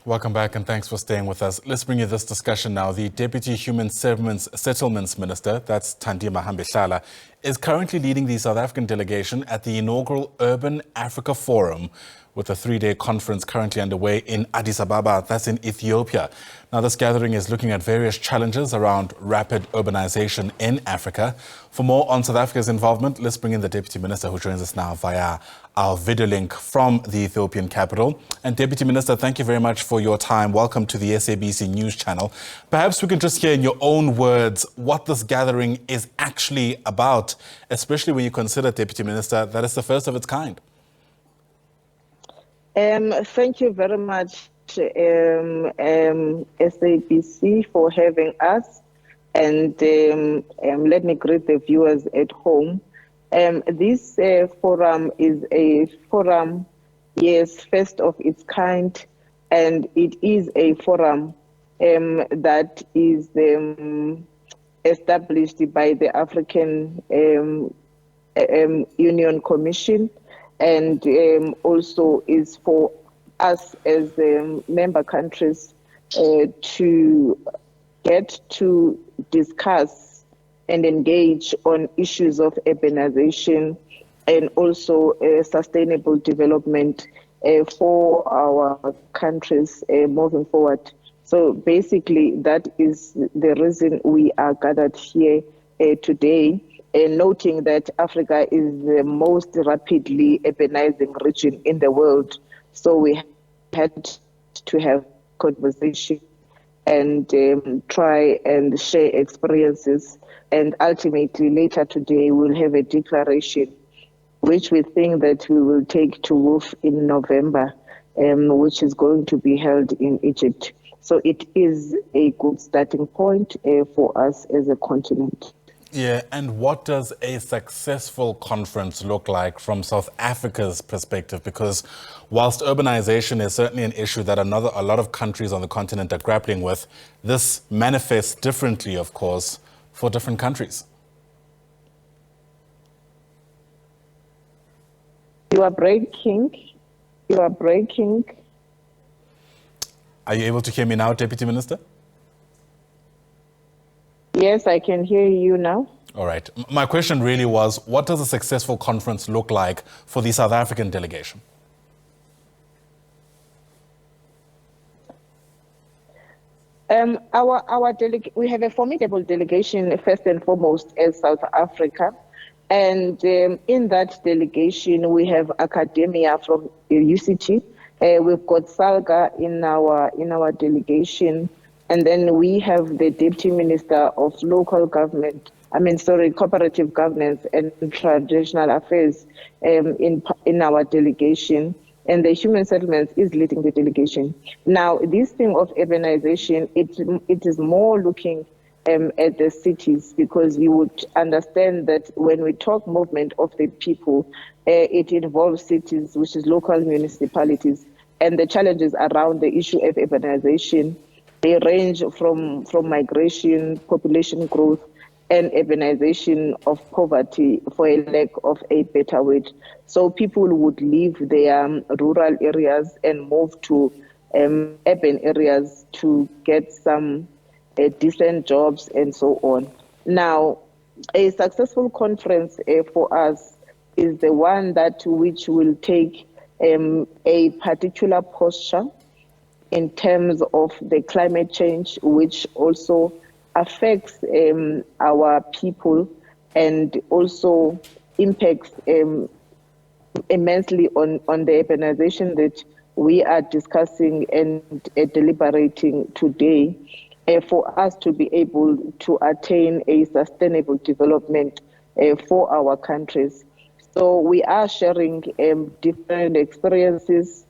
Welcome back and thanks for staying with us. Let's bring you this discussion now. The Deputy Human Settlements Minister, that's Tandi Mahambehlala, is currently leading the South African delegation at the inaugural Urban Africa Forum, with a 3-day conference currently underway in Addis Ababa, that's in Ethiopia. Now, this gathering is looking at various challenges around rapid urbanization in Africa. For more on South Africa's involvement, let's bring in the Deputy Minister who joins us now via our video link from the Ethiopian capital. And Deputy Minister, thank you very much for your time. Welcome to the SABC News channel. Perhaps we can just hear in your own words what this gathering is actually about, especially when you consider, Deputy Minister, that it's the first of its kind. Thank you very much, SABC, for having us. And let me greet the viewers at home. This forum is a forum, yes, first of its kind, and it is a forum that is established by the African Union Commission, and also is for us as member countries to get to discuss and engage on issues of urbanization and also sustainable development for our countries moving forward. So basically, that is the reason we are gathered here today, noting that Africa is the most rapidly urbanizing region in the world. So we had to have conversation and try and share experiences. And ultimately, later today, we'll have a declaration, which we think that we will take to WOF in November, which is going to be held in Egypt. So it is a good starting point for us as a continent. Yeah, and what does a successful conference look like from South Africa's perspective? Because whilst urbanization is certainly an issue that a lot of countries on the continent are grappling with, this manifests differently, of course, for different countries. You are breaking. Are you able to hear me now, Deputy Minister? Yes, I can hear you now. All right. My question really was, what does a successful conference look like for the South African delegation? We have a formidable delegation, first and foremost, as South Africa. And in that delegation, we have academia from UCT. We've got SALGA in our delegation. And then we have the Deputy Minister of Cooperative Governance and Traditional Affairs in our delegation. And the Human Settlements is leading the delegation. Now, this thing of urbanization, it is more looking at the cities, because you would understand that when we talk movement of the people, it involves cities, which is local municipalities, and the challenges around the issue of urbanization. They range from migration, population growth, and urbanization of poverty, for a lack of a better word. So people would leave their rural areas and move to urban areas to get some decent jobs and so on. Now, a successful conference for us is the one which will take a particular posture in terms of the climate change, which also affects our people and also impacts immensely on the urbanization that we are discussing and deliberating today, for us to be able to attain a sustainable development for our countries. So we are sharing different experiences.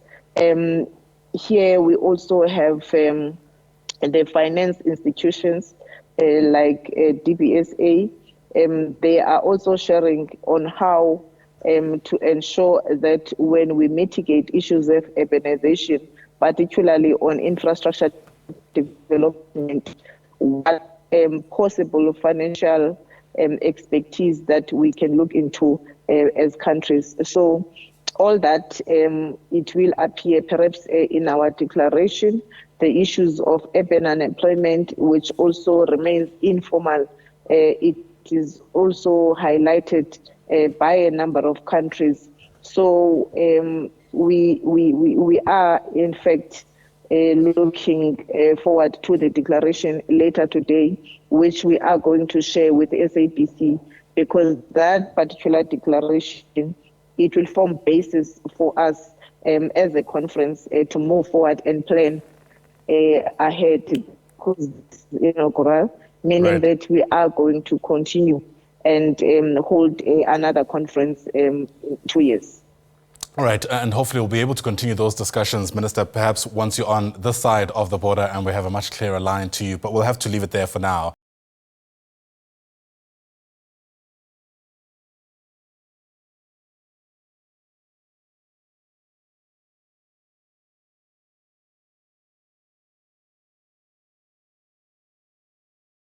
Here we also have the finance institutions like DBSA. They are also sharing on how to ensure that when we mitigate issues of urbanization, particularly on infrastructure development, what possible financial expertise that we can look into as countries. So all that, it will appear perhaps in our declaration. The issues of urban unemployment, which also remains informal, it is also highlighted by a number of countries. So we are, in fact, looking forward to the declaration later today, which we are going to share with SABC, because that particular declaration, it will form basis for us as a conference to move forward and plan ahead, because inaugural, meaning that we are going to continue and hold another conference in 2 years. All right, and hopefully we'll be able to continue those discussions, Minister, perhaps once you're on this side of the border and we have a much clearer line to you, but we'll have to leave it there for now.